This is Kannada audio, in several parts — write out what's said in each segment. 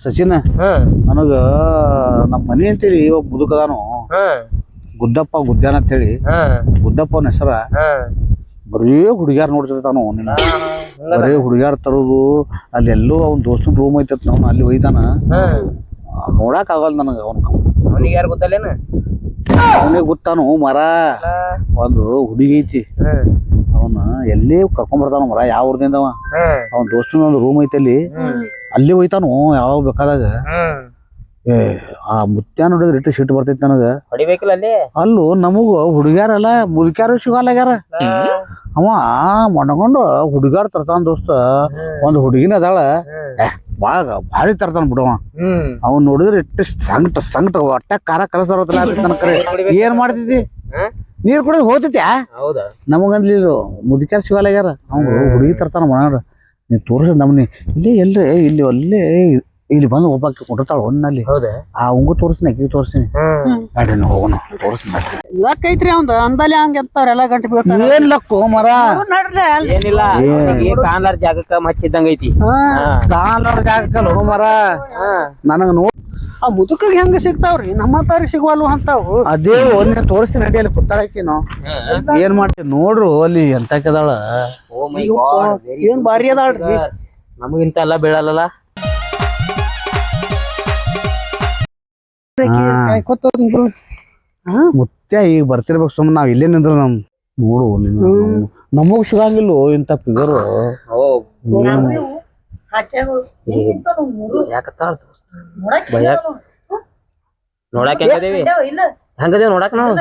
ಸಚಿನ್ ನನಗ ನಮ್ಮ ಮನಿ ಅಂತೇಳಿ ಇವಾಗ ಮುದುಕದಾನು ಗುದ್ದಪ್ಪ ಗುದ್ದಾನ ಅಂತೇಳಿ ಗುದ್ದಪ್ಪನ ಹೆಸರ ಬರೀ ಹುಡುಗ್ಯಾರ ನೋಡ್ತಿರ್ತಾನು ನಿನ್ನ ಬರೀ ಹುಡುಗ್ಯಾರ ತರೋದು ಅಲ್ಲೆಲ್ಲೋ ಅವ್ನ ದೋಸ್ತನ ರೂಮ್ ಐತತ್ ನಾವು ಅಲ್ಲಿ ಒಯ್ದಾನ ನೋಡಕ್ ಆಗಲ್ಲ ನನಗ ಅವನಿಗೆ ಯಾರು ಗೊತ್ತಲ್ಲೇನ ಅವನಿಗೆ ಗೊತ್ತಾನು ಮರ ಒಂದು ಹುಡುಗಿ ಐತಿ ಅವನ ಎಲ್ಲಿ ಕರ್ಕೊಂಡ್ಬರ್ತಾನ ಮರ ಯಾವ ಊರ್ದಿಂದವ ಅವನ ದೋಸ್ತನ ಒಂದು ರೂಮ್ ಐತಿ ಅಲ್ಲಿ ಹೋಯ್ತಾನು ಯಾವಾಗ ಬೇಕಾದಾಗ ಆ ಮುತ್ಯ ನೋಡಿದ್ರೆ ಇಟ್ಟು ಸಿಟ್ಟು ಬರ್ತೈತಿ ನನಗ ಹೊಡಿಬೇಕಿಲ್ಲ ಅಲ್ಲಿ ಅಲ್ಲೂ ನಮಗೂ ಹುಡುಗ್ಯಾರಲ್ಲ ಮುದುಕ್ಯಾರು ಸಿಗಲ್ಲಾಗ್ಯಾರ ಅವ ಮಣ್ಕೊಂಡು ಹುಡುಗ್ಯಾರ ತರ್ತಾನ ದೋಸ್ತ ಒಂದ್ ಹುಡುಗಿನ ಅದಾಳ ಭಾರಿ ತರ್ತಾನ ಬಿಡವ ಅವ್ನ್ ನೋಡಿದ್ರೆ ಇಟ್ಟು ಸಂಕಟ ಒಟ್ಟ ಖಾರ ಕಲಸರ ಏನ್ ಮಾಡ್ತಿದ್ದಿ ನೀರ್ ಕುಡಿದ್ ಹೋಗ್ತೈತ್ಯಾ ನಮಗಂದ್ಲಿಲ್ಲ ಮುದುಕ್ಯಾರ ಸಿಗಲ್ಲಾಗ್ಯಾರ ಅವ್ನು ಹುಡುಗಿ ತರ್ತಾನ ಮಣ್ಣ ನೀನ್ ತೋರ್ಸ ನಮ್ನಿ ಇಲ್ಲೇ ಎಲ್ರಿ ಇಲ್ಲಿ ಅಲ್ಲೇ ಇಲ್ಲಿ ಬಂದು ಒಬ್ಬಾಕಿ ಕೊಟ್ಟಿರ್ತಾಳ ಒಂದಲ್ಲಿ ಆ ಉಂಗು ತೋರಿಸ್ತೀನಿ ಅಕ್ಕಿ ತೋರಿಸ್ತೀನಿ ನಡ್ರಿ ಹೋಗೋಣ ತೋರಿಸ್ತೀನಿ ಲಕ್ ಐತ್ರಿ ಅವಂದ ಅಂದಲ್ಲಿ ಹಂಗ ಎತ್ತಾರ ಎಲ್ಲಾ ಗಂಟೆ ಬೀಳ್ತಾರ ಏನ್ ಲಕ್ಕು ಮರ ಏನಿಲ್ಲ ಕಾಣ್ಲಾರ ಜಾಗಕ್ಕ ಮಚ್ಚಿದ್ದಂಗ ಐತಿ ಕಾಣಲಾರ ಜಾಗಕ್ಕಲ್ಲ ಮರ ನನಗ ನೋಡ್ ಆ ಮುದುಕಗ್ ಹೆಂಗ ಸಿಗ್ತಾವ್ರಿ ನಮ್ಮ ತಾರಿ ಸಿಗುವಲ್ವ ಅಂತಾವು ಅದೇ ಒಂದ್ ತೋರಿಸ್ತೀನಿ ನಡಿ ಅಲ್ಲಿ ಕುತ್ತಾಳಕಿನು ಏನ್ ಮಾಡ್ತೀವಿ ನೋಡ್ರು ಅಲ್ಲಿ ಎಂತಕ್ಕದಾಳ ಏನ್ ಬಾರಿ ಅದಾಳ್ರಿ ನಮಗಿಂತ ಎಲ್ಲ ಬೀಳಲ್ಲ ಮುತ್ಯ ಈಗ ಬರ್ತಿರ್ಬೇಕು ಸುಮ್ಮನೆ ನಾವ್ ಇಲ್ಲೇ ನಿಂದ್ರ ನಮ್ ನೋಡು ನಮಗ್ ಸಿಗಂಗಿಲ್ಲ ಇಂತ ಫಿಗರ್ ನೋಡಾಕ ಹೆಂಗದೇವಿ ಹೆಂಗದೇವಿ ನೋಡಾಕ ನಾವು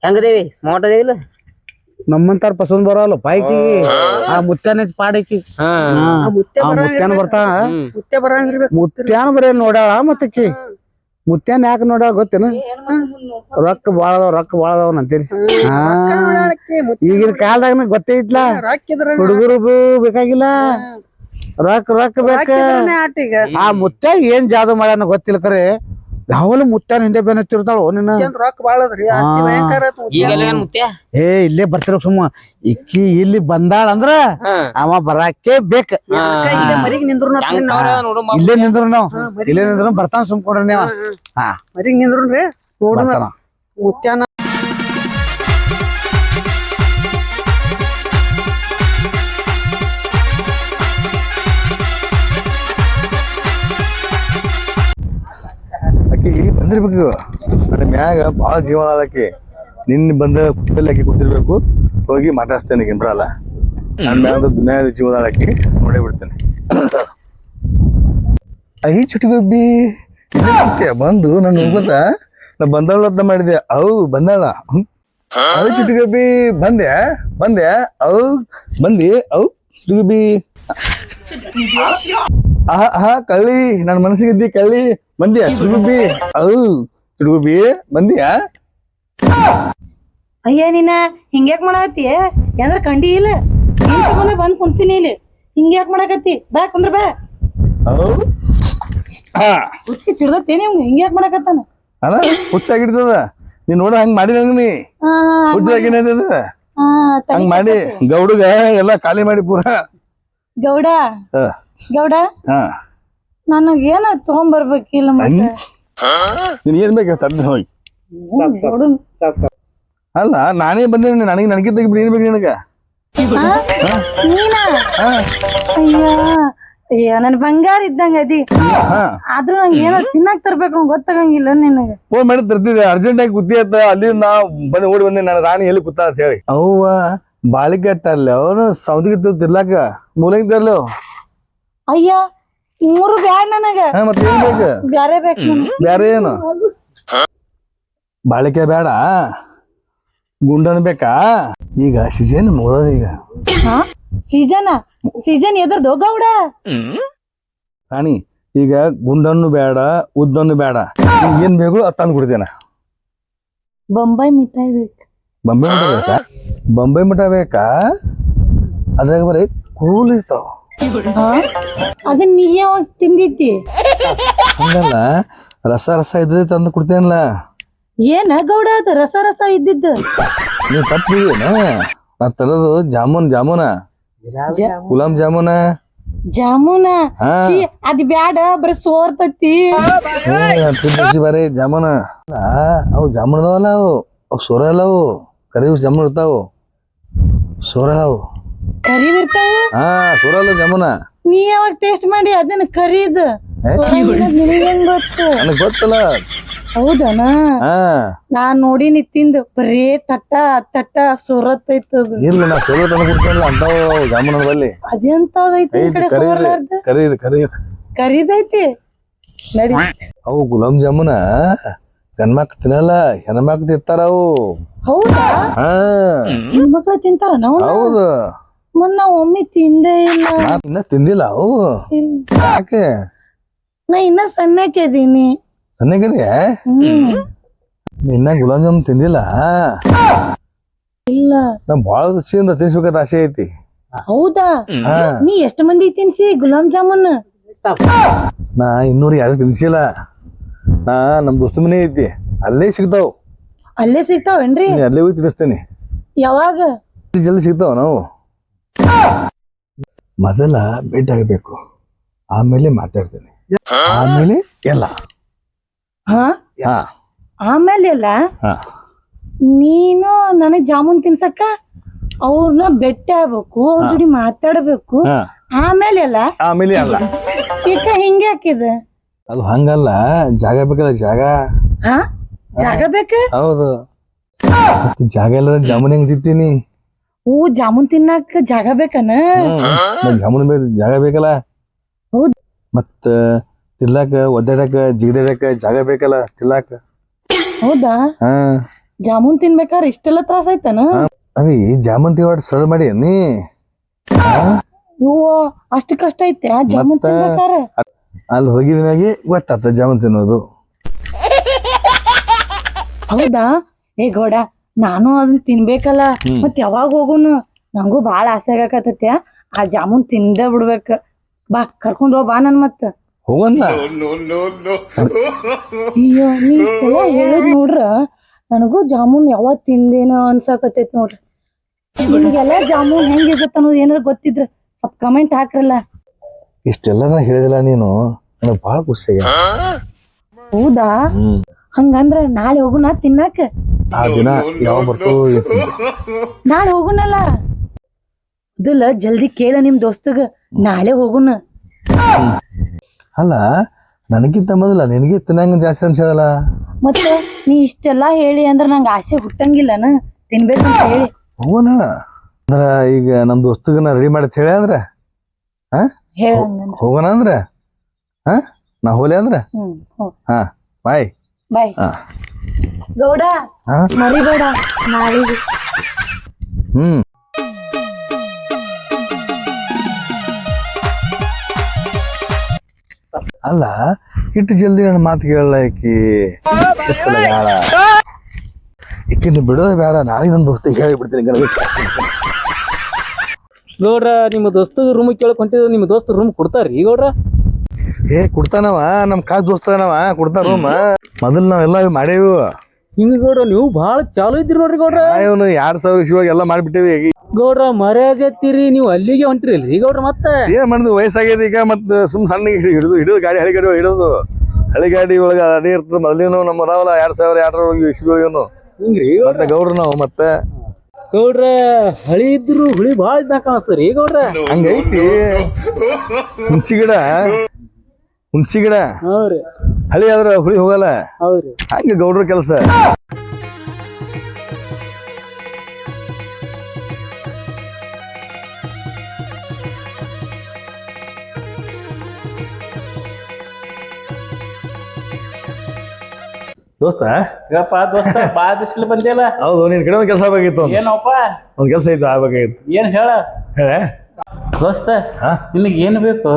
ಹೆಂಗದೇವಿ ಸ್ಮಾರ್ಟ್ ಅದೇವಿಲ್ಲ ನಮ್ಮಂತಾರ ಪಸಂದ್ ಬರಲ್ಲ ಪಾಯ್ಕಿ ಆ ಮುತ್ಯಾನ ಪಾಡಕಿ ಮುತ್ಯಾನ ಬರ್ತಾ ಮುತ್ಯಾನ ಬರೀ ನೋಡ್ಯಾಳ ಮತ್ತಕ್ಕಿ ಮುತ್ಯಾನ ಯಾಕೆ ನೋಡ್ಯಾಳ ಗೊತ್ತೇನ ರೊಕ್ಕ ಬಾಳದವ್ ಅಂತೇಳಿ ಈಗಿನ ಕಾಲದಾಗ ಗೊತ್ತೈತ್ಲ ಹುಡುಗರು ಬೇಕಾಗಿಲ್ಲ ರೊಕ್ಕ ಬೇಕ ಆ ಮುತ್ಯಾಗ ಏನ್ ಜಾದು ಮಾಡ್ಯಾನ ಗೊತ್ತಿಲ್ಲ ಕರೆ ಯಾವಲ್ಲ ಮುತ್ಯಾನ ಹಿಂದೆ ಬೆನ್ನತ್ತಿರ್ತಾಳ ನಿನ್ನ ಏ ಇಲ್ಲೇ ಬರ್ತಿರ ಸುಮ್ಮ ಇಕ್ಕಿ ಇಲ್ಲಿ ಬಂದಾಳ ಅಂದ್ರ ಅವ ಬರಾಕೆ ಬೇಕ ಇಲ್ಲೇ ನಿಂದ್ರು ನಾವ್ ಇಲ್ಲೇ ನಿಂದ್ರು ಬರ್ತಾನ ಸುಮ್ಕೊಂಡ್ರಿ ನೀವ ಹಾ ಮರಿಗ್ ನಿಂದ್ರಿ ನೋಡೋಣ ಮುತ್ಯಾನ ಆಕಿ ಬಂದಿರ್ಬೇಕು ನನ್ನ ಮ್ಯಾಗ ಭಾಳ ಜೀವನ ಆಕಿ ನಿನ್ನ ಬಂದ ಕುತ್ತಲ್ಲಿ ಆಕಿ ಕೂತಿರ್ಬೇಕು ಹೋಗಿ ಮಾತಾಡ್ಸ್ತೇನೆ ಗಿಂಬ್ರಲ್ಲ ನನ್ನ ಮ್ಯಾಗ ದುನಿಯಾದ ಜೀವನ ಆಕಿ ನೋಡೇ ಬಿಡ್ತೇನೆ ಐ ಚುಟಿ ಬಬ್ಬಿ ಬಂದು ನಾನು ಹೋಗೋದ ನಾ ಬಂದಾಳ ಅಂತ ಮಾಡಿದೆ ಅವು ಬಂದಾಳ ಅವು ಚುಟಿ ಗಬ್ಬಿ ಬಂದೆ ಅವು ಬಂದಿ ಅವು ಚುಟಿ ಗಬ್ಬಿ ಹಾ ಕಳ್ಳಿ ನನ್ನ ಮನಸ್ಸಿಗಿದ್ದಿ ಕಳ್ಳಿ ಬಂದ್ಯಾ ಚುಡುಗುಬ್ಬಿ ಅವು ಚುಡುಗುಬ್ಬಿ ಬಂದ್ಯಾ ಅಯ್ಯ ನೀನ ಹಿಂಗ್ಯಾಕ್ ಮಾಡಾಕತ್ತಿ ಯಾವ್ದ್ರ ಕಂಡಿ ಇಲ್ಲ ಏನ್ ತಗೊಂಡ ಬಂದ್ ಕುಂತೀನಿ ಇಲ್ಲಿ ಹಿಂಗ್ಯಾಕ್ ಮಾಡಾಕತ್ತಿ ಬಾ ಕುಂದ್ರ ಬಾ ಹುಚ್ಚಿಗೆ ಚಿಡ್ದತ್ತೇನೆ ನಿಮ್ಗೆ ಹಿಂಗ್ಯಾಕ್ ಮಾಡಾಕತ್ತಾನ ಅಲ್ಲ ಹುಚ್ಚಾಗಿರ್ತದ ನೀನ್ ನೋಡ ಹಂಗ್ ಮಾಡಿ ನೀ ಹುಚ್ಚಾಗಿನದ ಹಂಗ್ ಮಾಡಿ ಗೌಡುಗ ಎಲ್ಲಾ ಖಾಲಿ ಮಾಡಿ ಪೂರ ಗೌಡ ಗೌಡ ನನಗ ಏನ ತಗೊಂಡ್ಬರ್ಬೇಕಿಲ್ಲ ಮತ್ತೆ ನೀನ್ ಏನ್ ಬೇಕು ತದ್ದು ಹೋಗಿ ಅಲ್ಲ ನಾನೇ ಬಂದೇನೆ ನನಗಿಂತ ಏನ್ ಬೇಕು ನಿನಗ ನೀನ ಅಯ್ಯ ಅಯ್ಯ ನನ್ ಬಂಗಾರ ಇದ್ದಂಗ ಅದಿ ಆದ್ರೂ ನಂಗೆ ಏನೋ ತಿನ್ನಾಕ್ ತರ್ಬೇಕು ಗೊತ್ತಾಗಂಗಿಲ್ಲ ನಿನಗ ಫೋನ್ ಮಾಡಿ ತರ್ತಿದ್ದೆ ಅರ್ಜೆಂಟ್ ಆಗಿ ಕುತ್ತಿ ಅತ್ತ ಅಲ್ಲಿ ನಾ ಬಂದ್ ಓಡಿ ಬಂದೆ ನಾನು ರಾಣಿ ಎಲ್ಲಿ ಕೂತ ಅಂತ ಹೇಳಿ ಅವ್ವ ಬಾಳಿಕೆ ತರ್ಲಿ ಅವನು ಸೌದಿಗೆ ತಿರ್ಲಾಕ ಮೂಲಂಗಿ ತರ್ಲಿ ಅಯ್ಯ ಮೂರು ಬ್ಯಾಡ ನನಗ ಮತ್ತೆ ಏನ್ ಬೇಕು ಬ್ಯಾರೆ ಬೇಕು ಬ್ಯಾರೆ ಏನು ಬಾಳಿಕೆ ಬೇಡ ಗುಂಡನ್ ಬೇಕಾ ಈಗ ಸೀಸನ್ ಮುಗದ ಈಗ ಸೀಸನ್ ಎದ್ರದ್ದು ಗೌಡ ರಾಣಿ ಈಗ ಗುಂಡನ್ನು ಬೇಡ ಉದ್ದನ್ನು ಬೇಡ ಏನ್ ಬೇಕು ಅದು ತಂದು ಕೊಡ್ತೇನ ಬೊಂಬೈ ಮಿಠಾಯಿ ಬೇಕು ಬೊಂಬೈ ಮಿಠಾಯಿ ಬೇಕಾ ಬೊಂಬೈ ಮಿಠಾಯಿ ಬೇಕಾ ಅದ್ರಾಗ ಬರೀ ಕೂಲ್ ಇರ್ತಾವ ಅದನ್ನ ನೀ ಯಾವಾಗ ತಿಂದಿದ್ದಿ ಹಂಗಲ್ಲ ರಸ ಇದ್ದ ತಂದು ಕೊಡ್ತೇನಲ್ಲ ಏನ ಗೌಡ ಅದ ರಸ ಇದ್ದಿದ್ದು ನೀವು ತಪ್ಪಿದೇನ ನಾ ತರೋದು ಜಾಮೂನ ಗುಲಾಬ್ ಜಾಮೂನ ಜಾಮೂನ ಹಾ ಛೀ, ಅದ್ ಬ್ಯಾಡ ಬರೀ ಸೋರ್ತತಿ. ಬರೀ ಜಾಮೂನ ಅವು ಜಾಮೂನ್ ಅದಾವಲ್ಲ ಅವು ಸೋರ ಅಲ್ಲ ಅವು ಕರಿ ಜಾಮೂನ್ ಇರ್ತಾವು ಸೋರ ಅವು ಕರಿದ್ ಇರ್ತಾವ. ಹಾ ಸೋರ ಅಲ್ಲ ಜಾಮೂನ ನೀ ಯಾವಾಗ ಟೇಸ್ಟ್ ಮಾಡಿ ಅದನ್ನ ಕರೀದ್ ನಿನಗ್ ಹೆಂಗ್ ಗೊತ್ತು? ನನಗ್ ಗೊತ್ತಲ್ಲ. ಹೌದನ? ಹಾ ನಾನ್ ನೋಡಿನಿ ತಿಂದು ಬರೀ ತಟ್ಟ ಸೊರತೈತದ. ಇಲ್ಲ ನಾ ಸೋರ ತಂದು ಕೊಡ್ತೇನಲ್ಲ ಅಂತಾವು ಜಾಮೂನ್ ಬಲ್ಲಿ ಅದೆಂತದೈತಿ ಈ ಕಡೆ ಸೋರ್ಲಾರ್ದ ಕರೀದ್ ಕರಿದೈತಿ. ನಡಿ ಅವು ಗುಲಾಬ್ ಜಾಮೂನ ಗಂಡ್ಮಕ್ಳು ತಿನ್ನಲ್ಲ ಹೆಣ್ಮಕ್ಳು ತಿಂತಾರ ಅವು. ಹೌದಾ? ಹಾ ಹೆಣ್ಮಕ್ಳ ತಿಂತಾರ ನಾವು? ಹೌದು ಮತ್ ನಾವ್ ಒಮ್ಮೆ ತಿಂದೇ ಇಲ್ಲ. ನಾ ಇನ್ನ ತಿಂದಿಲ್ಲ ಅವು. ಯಾಕೆ? ನಾ ಇನ್ನ ಸಣ್ಣಕ್ಕೆ ಇದೀನಿ. ಸಣ್ಣಗಿದೆ ಹ್ಮ್ ಇನ್ನ ಗುಲಾಬ್ ಜಾಮೂನ್ ತಿಂದಿಲ್ಲ. ಇಲ್ಲ. ನಾ ಬಾಳ ದಿವಸದಿಂದ ತಿನ್ಸ್ಬೇಕಂತ ಆಸೆ ಐತಿ. ಹೌದಾ? ಹಾ ನೀ ಎಷ್ಟ್ ಮಂದಿ ತಿನ್ಸಿ ಗುಲಾಬ್ ಜಾಮೂನ್? ನಾ ಇನ್ನೂರು ಯಾರು ತಿನ್ಸಿಲ್ಲ. ನಾ ನಮ್ ದೋಸ್ತ ಮನೆ ಐತಿ ಅಲ್ಲೇ ಸಿಗ್ತಾವ್. ಅಲ್ಲೇ ಸಿಗ್ತಾವೇನ್ರಿ? ಅಲ್ಲೇ ಹೋಗಿ ತಿನ್ನಿಸ್ತೇನೆ. ಯಾವಾಗ? ಜಲ್ದಿ ಸಿಗ್ತಾವ ನಾವು. ಮೊದಲ ಭೇಟಿ ಆಗಬೇಕು, ಆಮೇಲೆ ಮಾತಾಡ್ತೇನೆ, ಆಮೇಲೆ ಎಲ್ಲ. ಹಾ ಹಾ ಆಮೇಲೆ ಎಲ್ಲ ಹಾ ನೀನು ನನಗ್ ಜಾಮೂನ್ ತಿನ್ಸಕ್ಕ ಅವ್ರನ್ನ ಭೇಟಿ ಆಗ್ಬೇಕು, ಅವ್ರ ಜೊತೆ ಮಾತಾಡ್ಬೇಕು, ಹಾ ಆಮೇಲೆ ಎಲ್ಲ. ಆಮೇಲೆ ಅಲ್ಲ. ಈಗ ಹಿಂಗೆ ಹಾಕಿದೆ. ಅದು ಹಂಗಲ್ಲ, ಜಾಗ ಬೇಕಲ್ಲ ಜಾಗ. ಹಾ ಜಾಗ ಬೇಕ? ಹೌದು. ಮತ್ತೆ ಜಾಗ ಎಲ್ಲ ಜಾಮೂನ್ ಹೆಂಗ್ ತಿಂತೀನಿ? ಓ ಜಾಮೂನ್ ತಿನ್ನಾಕ ಜಾಗ ಬೇಕನ? ಜಾಮೂನ್ ಜಾಗ ಬೇಕಲ್ಲ. ಹೌದ್. ಮತ್ತ ತಿರ್ಲಾಕ ಒದ್ದಾಡಕ ಜಿಗದಾಡಕ ಜಾಗ ಬೇಕಲ್ಲ ತಿರ್ಲಾಕ. ಹೌದಾ? ಹಾ ಜಾಮೂನ್ ತಿನ್ಬೇಕಾದ್ರೆ ಇಷ್ಟೆಲ್ಲ ತ್ರಾಸ ಆಯ್ತಾನ? ಅವಿ ಜಾಮೂನ್ ತಿನ್ವಾಡ ಸರಳ ಮಾಡಿ ನೀ. ಇವ ಅಷ್ಟು ಕಷ್ಟ ಐತೆ ಜಾಮೂನ್ ತಿನ್ಬೇಕಾರೆ? ಅಲ್ಲಿ ಹೋಗಿದ ಮ್ಯಾಗೆ ಗೊತ್ತಾಗ್ತದ ಜಾಮೂನ್ ತಿನ್ನೋದು. ಹೌದಾ? ಏ ಗೌಡ, ನಾನು ಅದನ್ನ ತಿನ್ಬೇಕಲ್ಲ, ಮತ್ ಯಾವಾಗ ಹೋಗುನು? ನಂಗೂ ಬಾಳ ಆಸೆ ಆಗಕತ್ತೈತಿ ಆ ಜಾಮೂನ್ ತಿಂದ ಬಿಡ್ಬೇಕ. ಬಾ ಕರ್ಕೊಂಡ್ ಹೋಗ್ ಬಾ ನನ್ ಮತ್ತ. ಹೋಗಲ್ಲ. ಅಯ್ಯೋ ನೀ ಇಷ್ಟೆಲ್ಲ ಹೇಳಿದ್ ನೋಡ್ರ ನನಗೂ ಜಾಮೂನ್ ಯಾವತ್ ತಿಂದೇನೋ ಅನ್ಸಾಕತ್ತೈತ್ ನೋಡ್ರಿ. ನಿಮ್ಗೆಲ್ಲ ಜಾಮೂನ್ ಹೆಂಗಿರತ್ತ ಅನ್ನೋದು ಏನಾರ ಗೊತ್ತಿದ್ರ ಸ್ವಲ್ಪ ಕಮೆಂಟ್ ಹಾಕ್ರಲ್ಲ. ಇಷ್ಟೆಲ್ಲ ನಾ ಹೇಳಿದಿಲ್ಲ ನೀನು, ನನಗ್ ಬಾಳ ಖುಷಿ ಆಗ್ಯಾದ. ಹೌದಾ? ಹಂಗಂದ್ರ ನಾಳೆ ಹೋಗುನ ತಿನ್ನಾಕ? ಆ ದಿನ ಯಾವ ಬರ್ತೋ ನಾಳೆ ಹೋಗುನಲ್ಲ? ಅದಲ್ಲ ಜಲ್ದಿ ಕೇಳ ನಿಮ್ ದೋಸ್ತಗ, ನಾಳೆ ಹೋಗುನ. ಅಲ್ಲ ನನಗಿಂತ ಮೊದಲ ನಿನಗೆ ತಿನ್ನಂಗ ಜಾಸ್ತಿ ಅನ್ಸದಲ್ಲ. ಮತ್ತೆ ನೀ ಇಷ್ಟೆಲ್ಲಾ ಹೇಳಿ ಅಂದ್ರ ನಂಗ ಆಸೆ ಹುಟ್ಟಂಗಿಲ್ಲನ ತಿನ್ಬೇಕಂತ ಹೇಳಿ. ಹೋಗೋಣ ಅಂದ್ರ ಈಗ ನಮ್ ದೋಸ್ತಗನ ರೆಡಿ ಮಾಡಿ ಹೇಳಿ ಅಂದ್ರ ಹೇಳಂಗಂದ್ರ ಹೋಗೋಣ ಅಂದ್ರ ನಾ ಹೋಲೆ ಅಂದ್ರ ಹಾ ಬಾಯ್ ಬಾಯ್. ಗೌಡ ಮರಿಬೇಡ ನಾಳೆಗೆ. ಅಲ್ಲ ಇಟ್ಟು ಜಲ್ದಿ ನನ್ನ ಮಾತು ಕೇಳಲ್ಲ ಈಕಿನ ಬಿಡೋದೇ ಬೇಡ. ನಾಳೆ ನನ್ನ ದೋಸ್ತಿಗೆ ಹೇಳಿಬಿಡ್ತೀನಿ ಗಣೇಶ. ಗೌಡ್ರ ನಿಮ್ಮ ದೋಸ್ತ ರೂಮ್ ಕೇಳಕ್ ಹೊಂಟಿದ್ರು, ನಿಮ್ಮ ದೋಸ್ತ ರೂಮ್ ಕೊಡ್ತಾರ್ರಿ ಗೌಡ್ರ? ಕೊಡ್ತಾನವ, ನಮ್ ಕಾಸ್ ದೋಸ್ತನವ ಕೊಡ್ತಾನ ರೂಮ್. ಮೊದಲ್ ನಾವೆಲ್ಲ ಮಾಡೇವು. ಹಿಂಗ ಗೌಡ್ರ ನೀವು ಭಾಳ ಚಾಲು ಇದ್ರಿ ನೋಡ್ರಿ ಗೌಡ್ರ. ಇವನು 2000 ಇವಾಗ ಎಲ್ಲ ಮಾಡ್ಬಿಟ್ಟೇವಿ. ಗೌಡ್ರ ಮರ್ಯಾದೆತ್ತೀರಿ ನೀವು ಅಲ್ಲಿಗೆ ಹೊಂಟಿರಲ್ರಿ ಗೌಡ್ರ? ಮತ್ತೆ ಏನ್ ಮಾಡಿದ್ವಿ, ವಯಸ್ಸಾಗ್ಯದ ಈಗ. ಮತ್ ಸುಮ್ ಸಣ್ಣ ಹಿಡಿದು ಗಾಡಿ ಹಳಿ ಗಾಡಿ ಹಿಡಿದು ಹಳಿ ಗಾಡಿ ಒಳಗ ಅದೇ ಇರ್ತದ. ಮೊದ್ಲೇನು ನಮ್ಮ ರಾವಲ 2002 ಇಸ್ವಿನು ಹಿಂಗ್ರಿ ಮತ್ತೆ ಗೌಡ್ರ ನಾವು. ಮತ್ತೆ ಗೌಡ್ರ ಹಳಿ ಇದ್ರು ಹುಳಿ ಭಾಳ ಇದ್ದ ಕಾಣಿಸ್ತರಿ ಗೌಡ್ರ. ಹಂಗೈತಿ. ಹುಣ್ಸಿ ಗಿಡ ಹೌದ್ರಿ, ಹಳಿ ಆದ್ರ ಹುಳಿ ಹೋಗಲ್ಲ. ಹೌದ್ರಿ, ಹಂಗ ಗೌಡ್ರ ಕೆಲಸ. ದೋಸ್ತ ದೋಸ್ತ ಬಾಳ ದಿವ್ಸ ಬಂದಿಲ್ಲ. ಹೌದು, ನಿನ್ ಕಡೆ ಒಂದ್ ಕೆಲಸ ಆಗ್ಬೇಕಿತ್ತು. ಏನಪ್ಪ? ಒಂದ್ ಕೆಲಸ ಇತ್ತು, ಆಗ್ಬೇಕಾಗಿತ್ತು. ಏನ್ ಹೇಳ ಹೇಳ ದೋಸ್ತ. ನಿನಗ್ ಏನ್ ಬೇಕು?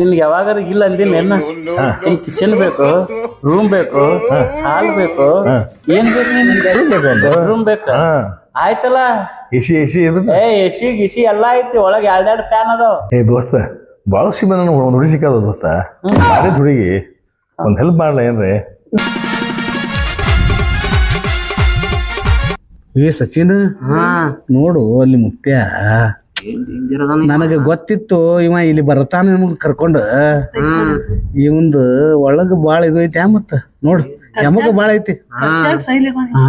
ನಿನ್ಗೆ ಯಾವಾಗಾರ ಇಲ್ಲ ಅಂದಿನ ಏನ? ಕಿಚನ್ ಬೇಕು, ರೂಮ್ ಬೇಕು, ಹಾಲ್ ಬೇಕು, ಏನ್ ಬೇಕು? ರೂಮ್ ಬೇಕು. ಆಯ್ತಲ್ಲ, ಎಸಿ ಎಸಿ ಗಿಸಿ ಎಲ್ಲಾ ಐತಿ ಒಳಗ. 2 ಫ್ಯಾನ್ ಅದಾವ. ದೋಸ್ತ ಬಾಳ ಸಿಬ್ಬ ಒಂದ್ ಹುಡುಗಿ ಸಿಕ್ಕದ ದೋಸ್ತ. ಹುಡುಗಿ ಒಂದ್ ಹೆಲ್ಪ್ ಮಾಡ್ಲ ಏನ್ರಿ? ಸಚಿನ್ ನೋಡು ಅಲ್ಲಿ ಮುತ್ಯ ನನಗೆ ಗೊತ್ತಿತ್ತು ಇವ ಇಲ್ಲಿ ಬರ್ತಾನ ನಮಗ್ ಕರ್ಕೊಂಡು ಇವಂದು ಒಳಗ ಬಾಳ ಇದು ಐತಿ ಮತ್ತ ನೋಡು ಯಮಗ ಬಾಳ ಐತಿ ಹಾ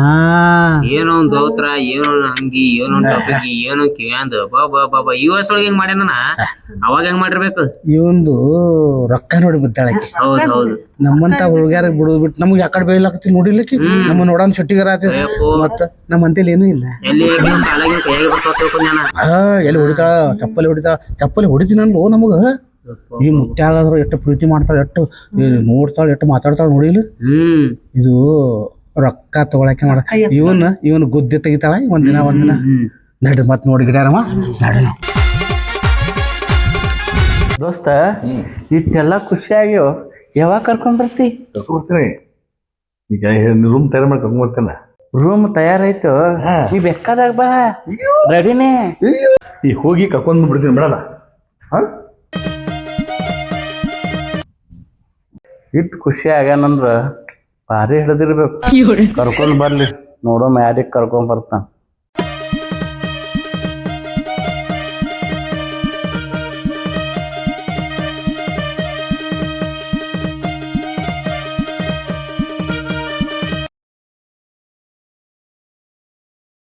ಏನೋ ಒಂದ್ ದೋತ್ರ ಏನೋ ಅಂಗಿ ಏನೋ ಟೊಪಿಗಿ ಏನೋ ಕಿವ್ಯಾಂದ ಬಾಬಾ ಈ ವಯಸ್ಸೊಳಗೆ ಹೆಂಗ್ ಮಾಡ್ಯಾನ ಅವಾಗ ಹೆಂಗ್ ಮಾಡಿರ್ಬೇಕು ಇವಂದು ರೊಕ್ಕ ನೋಡಿ ಬಿದ್ದಾಳಕಿ ಹೌದು ನಮ್ಮಂತ ಹುಡುಗ್ಯಾರ ಬಿಡುದ್ ಬಿಟ್ಟು ನಮ್ಗೆ ಯಾಕಡೆ ಬೈಲಾಕತಿ ನೋಡಿಲ್ಲಕಿ ನಮ್ಮ ನೋಡೋಣ ಶೆಟ್ಟಿಗಾರ ಆತ ಮತ್ತ ನಮ್ಮ ಅಂತೇಲಿ ಏನೂ ಇಲ್ಲ ಎಲ್ಲಿ ಕಾಲಾಗಿನ ಕೈಯಾಗ ಬರ್ತಾವ ತಿಳ್ಕೊಂಡ್ ಎಲ್ಲಿ ಹೊಡಿತಾಳ ಚಪ್ಪಲಿ ಹೊಡಿತೀನಿ ಅನ್ಲೋ ನಮಗ ಈ ಮುಟ್ಟಾಗಾದ್ರು ಎಷ್ಟು ಪ್ರೀತಿ ಮಾಡ್ತಾಳ ಎಷ್ಟು ನೋಡ್ತಾಳ ಎಷ್ಟು ಮಾತಾಡ್ತಾಳ ನೋಡಿಲ್ಲ ಇದು ರೊಕ್ಕ ತಗೊಳಕ್ಕೆ ಮಾಡ ಇವನ್ ಗುದ್ದೆ ತೆಗಿತಾಳ ಒಂದಿನ ನಡ್ರಿ ಮತ್ ನೋಡಿ ಗಿಡ್ಯಾರಮ್ಮ ನಡ್ರಿ ದೋಸ್ತ ಇಷ್ಟೆಲ್ಲ ಖುಷಿಯಾಗ್ಯೋ ಯಾವಾಗ ಕರ್ಕೊಂಡ್ ಬರ್ತಿ ಬರ್ತೀನಿ ಈಗ ರೂಮ್ ತಯಾರು ಮಾಡಿ ಕರ್ಕೊಂಡ್ ಬರ್ತೇನೆ ರೂಮ್ ತಯಾರಾಯ್ತು ನೀ ಬೇಕಾದಾಗ ಬಾ ರೆಡಿನೇ ಈ ಹೋಗಿ ಕರ್ಕೊಂಡ್ ಬಿಡ್ತೀನಿ ಬಿಡಲ್ಲ ಇಟ್ಟು ಖುಷಿ ಆಗ್ಯಾನಂದ್ರ ಭಾರಿ ಹಿಡ್ದಿರ್ಬೇಕು ಕರ್ಕೊಂಡ್ ಬರ್ಲಿ ನೋಡೋ ಮ್ಯಾರಿಗೆ ಕರ್ಕೊಂಡ್ ಬರ್ತಾನ